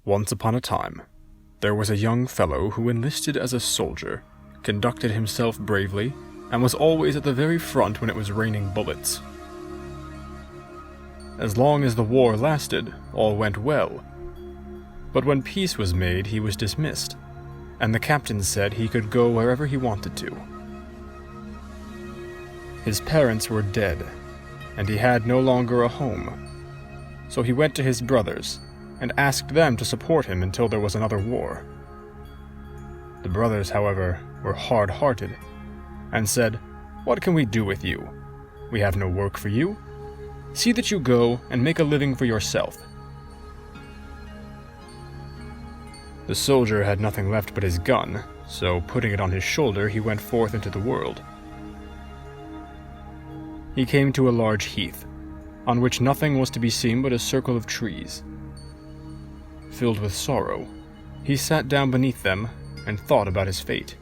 Once upon a time, there was a young fellow who enlisted as a soldier, conducted himself bravely, and was always at the very front when it was raining bullets. As long as the war lasted, all went well. But when peace was made, he was dismissed, and the captain said he could go wherever he wanted to. His parents were dead, and he had no longer a home, so he went to his brothers and asked them to support him until there was another war. The brothers, however, were hard-hearted, and said, "What can we do with you? We have no work for you. See that you go and make a living for yourself." The soldier had nothing left but his gun, so putting it on his shoulder, he went forth into the world. He came to a large heath, on which nothing was to be seen but a circle of trees. Filled with sorrow, he sat down beneath them and thought about his fate.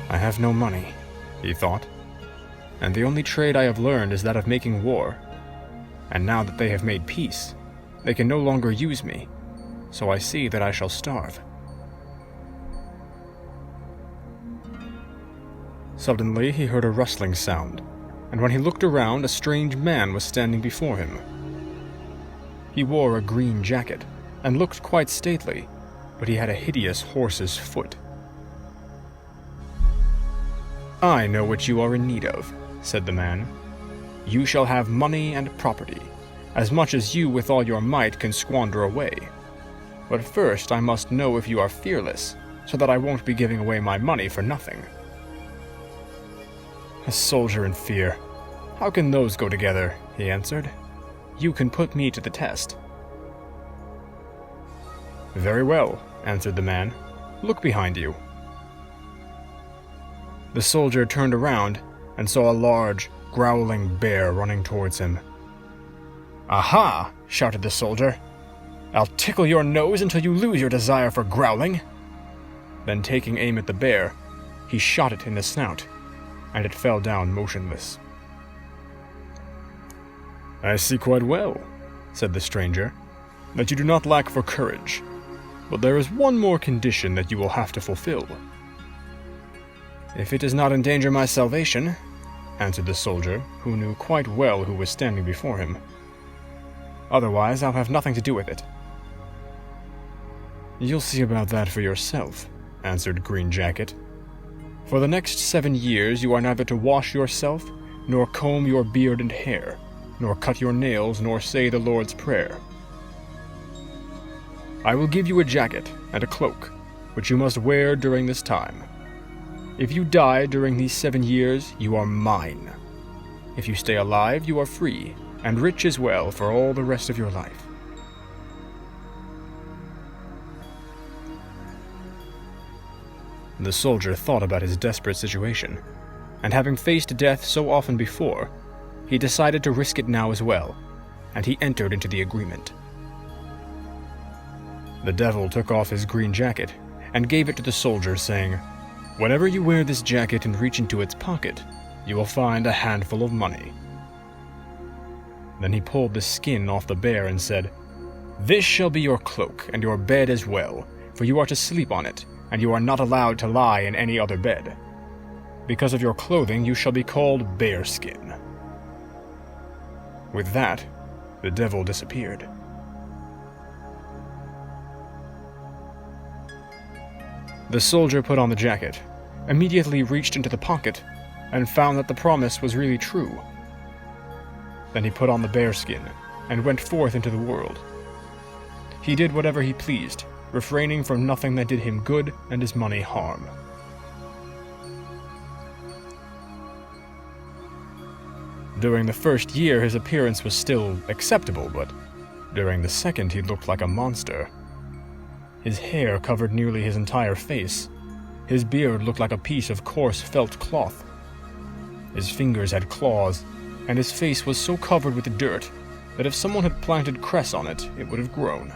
"I have no money," he thought, "and the only trade I have learned is that of making war. And now that they have made peace, they can no longer use me, so I see that I shall starve." Suddenly he heard a rustling sound, and when he looked around, a strange man was standing before him. He wore a green jacket, and looked quite stately, but he had a hideous horse's foot. "I know what you are in need of," said the man. "You shall have money and property, as much as you with all your might can squander away. But first I must know if you are fearless, so that I won't be giving away my money for nothing." "A soldier and fear, how can those go together?" he answered. "You can put me to the test." "Very well," answered the man. "Look behind you." The soldier turned around and saw a large, growling bear running towards him. "Aha!" shouted the soldier. "I'll tickle your nose until you lose your desire for growling." Then taking aim at the bear, he shot it in the snout, and it fell down motionless. "I see quite well," said the stranger, "that you do not lack for courage, but there is one more condition that you will have to fulfill." "If it does not endanger my salvation," answered the soldier, who knew quite well who was standing before him. "Otherwise, I'll have nothing to do with it." "You'll see about that for yourself," answered Green Jacket. "For the next 7 years you are neither to wash yourself, nor comb your beard and hair, nor cut your nails, nor say the Lord's Prayer. I will give you a jacket and a cloak, which you must wear during this time. If you die during these 7 years, you are mine. If you stay alive, you are free, and rich as well for all the rest of your life." The soldier thought about his desperate situation, and having faced death so often before, he decided to risk it now as well, and he entered into the agreement. The devil took off his green jacket and gave it to the soldier, saying, "Whenever you wear this jacket and reach into its pocket, you will find a handful of money." Then he pulled the skin off the bear and said, "This shall be your cloak and your bed as well, for you are to sleep on it, and you are not allowed to lie in any other bed. Because of your clothing you shall be called Bearskin." With that, the devil disappeared. The soldier put on the jacket, immediately reached into the pocket, and found that the promise was really true. Then he put on the bearskin, and went forth into the world. He did whatever he pleased, refraining from nothing that did him good and his money harm. During the first year his appearance was still acceptable, but during the second he looked like a monster. His hair covered nearly his entire face. His beard looked like a piece of coarse felt cloth. His fingers had claws, and his face was so covered with dirt that if someone had planted cress on it, it would have grown.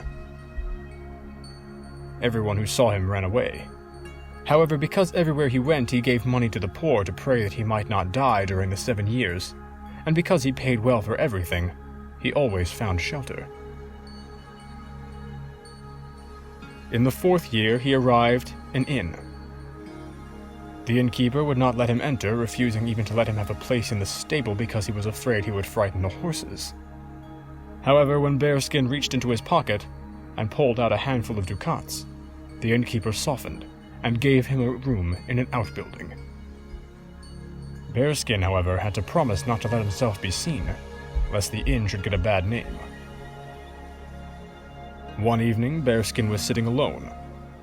Everyone who saw him ran away. However, because everywhere he went he gave money to the poor to pray that he might not die during the 7 years, and because he paid well for everything, he always found shelter. In the 4th year, he arrived an inn. The innkeeper would not let him enter, refusing even to let him have a place in the stable because he was afraid he would frighten the horses. However, when Bearskin reached into his pocket and pulled out a handful of ducats, the innkeeper softened and gave him a room in an outbuilding. Bearskin, however, had to promise not to let himself be seen, lest the inn should get a bad name. One evening, Bearskin was sitting alone,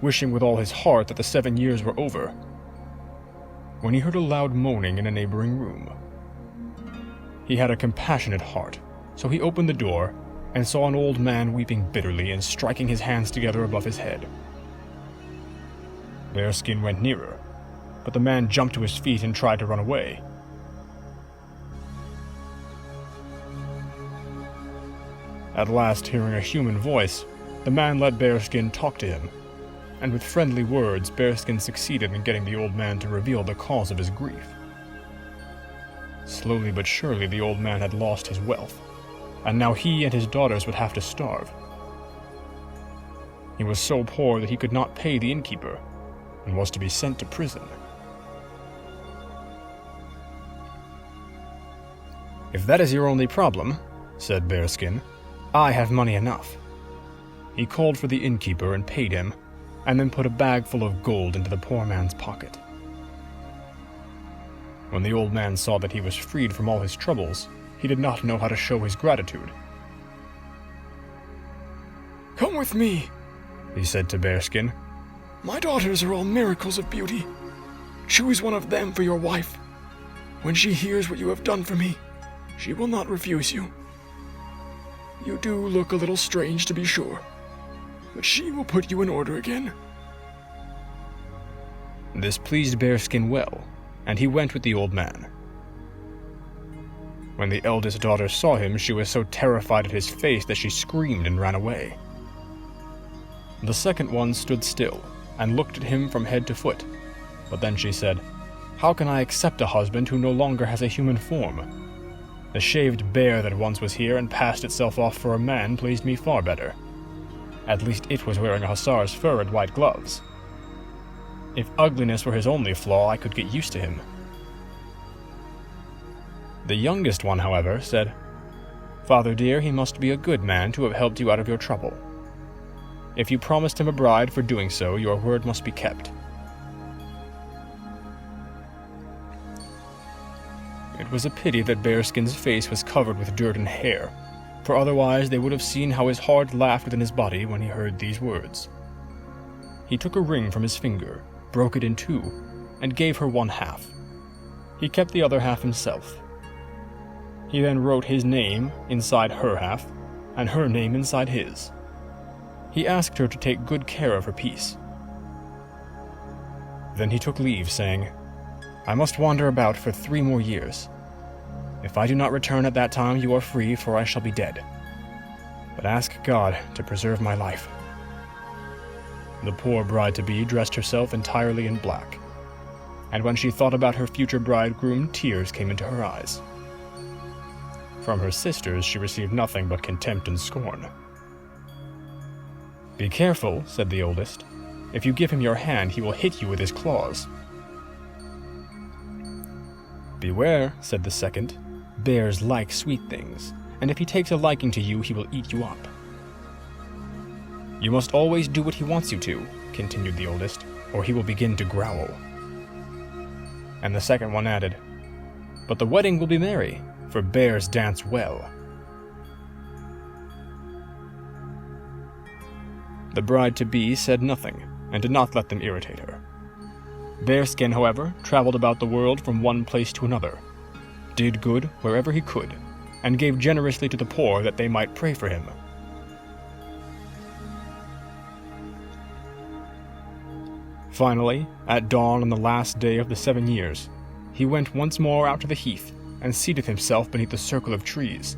wishing with all his heart that the 7 years were over, when he heard a loud moaning in a neighboring room. He had a compassionate heart, so he opened the door and saw an old man weeping bitterly and striking his hands together above his head. Bearskin went nearer, but the man jumped to his feet and tried to run away. At last, hearing a human voice, the man let Bearskin talk to him, and with friendly words, Bearskin succeeded in getting the old man to reveal the cause of his grief. Slowly but surely, the old man had lost his wealth, and now he and his daughters would have to starve. He was so poor that he could not pay the innkeeper, and was to be sent to prison. "If that is your only problem," said Bearskin, "I have money enough." He called for the innkeeper and paid him, and then put a bag full of gold into the poor man's pocket. When the old man saw that he was freed from all his troubles, he did not know how to show his gratitude. "Come with me," he said to Bearskin. "My daughters are all miracles of beauty. Choose one of them for your wife. When she hears what you have done for me, she will not refuse you. You do look a little strange, to be sure, but she will put you in order again." This pleased Bearskin well, and he went with the old man. When the eldest daughter saw him, she was so terrified at his face that she screamed and ran away. The second one stood still and looked at him from head to foot, but then she said, "How can I accept a husband who no longer has a human form? The shaved bear that once was here and passed itself off for a man pleased me far better. At least it was wearing a hussar's fur and white gloves. If ugliness were his only flaw, I could get used to him." The youngest one, however, said, "Father dear, he must be a good man to have helped you out of your trouble. If you promised him a bride for doing so, your word must be kept." It was a pity that Bearskin's face was covered with dirt and hair, for otherwise they would have seen how his heart laughed within his body when he heard these words. He took a ring from his finger, broke it in two, and gave her one half. He kept the other half himself. He then wrote his name inside her half, and her name inside his. He asked her to take good care of her peace. Then he took leave, saying, "I must wander about for 3 more years. If I do not return at that time, you are free, for I shall be dead. But ask God to preserve my life." The poor bride-to-be dressed herself entirely in black, and when she thought about her future bridegroom, tears came into her eyes. From her sisters she received nothing but contempt and scorn. "Be careful," said the oldest. "If you give him your hand, he will hit you with his claws." "Beware," said the second. "Bears like sweet things, and if he takes a liking to you, he will eat you up." "You must always do what he wants you to," continued the oldest, "or he will begin to growl." And the second one added, "But the wedding will be merry, for bears dance well." The bride-to-be said nothing, and did not let them irritate her. Bearskin, however, traveled about the world from one place to another, did good wherever he could, and gave generously to the poor that they might pray for him. Finally, at dawn on the last day of the 7 years, he went once more out to the heath and seated himself beneath the circle of trees.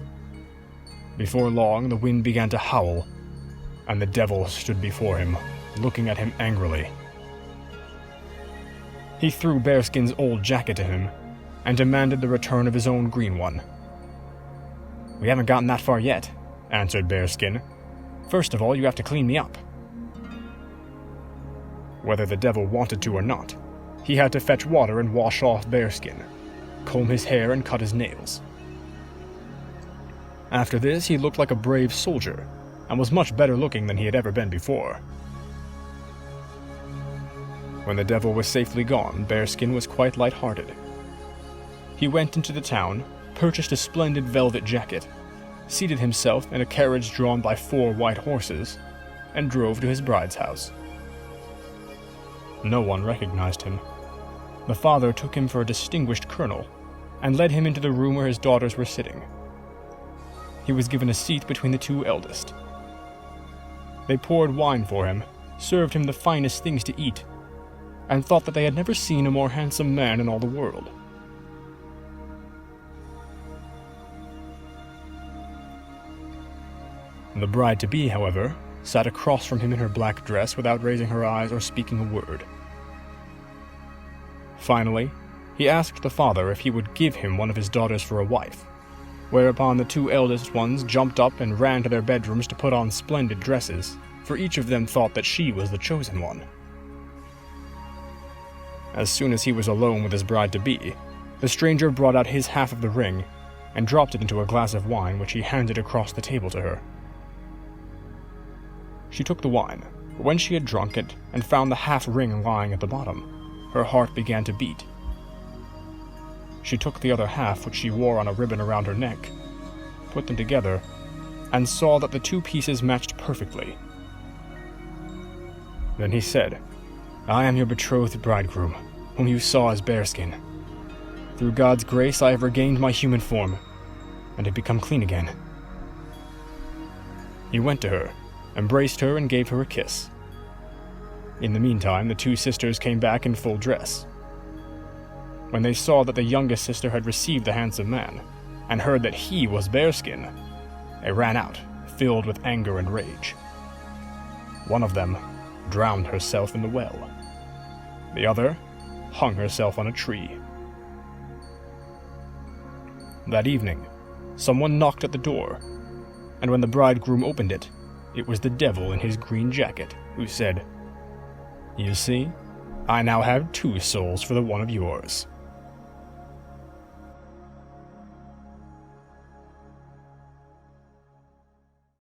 Before long, the wind began to howl, and the devil stood before him, looking at him angrily. He threw Bearskin's old jacket to him, and demanded the return of his own green one. "We haven't gotten that far yet," answered Bearskin. "First of all, you have to clean me up." Whether the devil wanted to or not, he had to fetch water and wash off Bearskin, comb his hair and cut his nails. After this, he looked like a brave soldier, and was much better looking than he had ever been before. When the devil was safely gone, Bearskin was quite light-hearted. He went into the town, purchased a splendid velvet jacket, seated himself in a carriage drawn by 4 white horses, and drove to his bride's house. No one recognized him. The father took him for a distinguished colonel, and led him into the room where his daughters were sitting. He was given a seat between the 2 eldest. They poured wine for him, served him the finest things to eat, and thought that they had never seen a more handsome man in all the world. The bride-to-be, however, sat across from him in her black dress without raising her eyes or speaking a word. Finally, he asked the father if he would give him one of his daughters for a wife, whereupon the 2 eldest ones jumped up and ran to their bedrooms to put on splendid dresses, for each of them thought that she was the chosen one. As soon as he was alone with his bride-to-be, the stranger brought out his half of the ring and dropped it into a glass of wine which he handed across the table to her. She took the wine, but when she had drunk it and found the half-ring lying at the bottom, her heart began to beat. She took the other half, which she wore on a ribbon around her neck, put them together, and saw that the 2 pieces matched perfectly. Then he said, "I am your betrothed bridegroom, whom you saw as Bearskin. Through God's grace I have regained my human form, and have become clean again." He went to her, embraced her, and gave her a kiss. In the meantime, the 2 sisters came back in full dress. When they saw that the youngest sister had received the handsome man, and heard that he was Bearskin, they ran out, filled with anger and rage. One of them drowned herself in the well. The other hung herself on a tree. That evening, someone knocked at the door, and when the bridegroom opened it, it was the devil in his green jacket, who said, "You see, I now have 2 souls for the one of yours."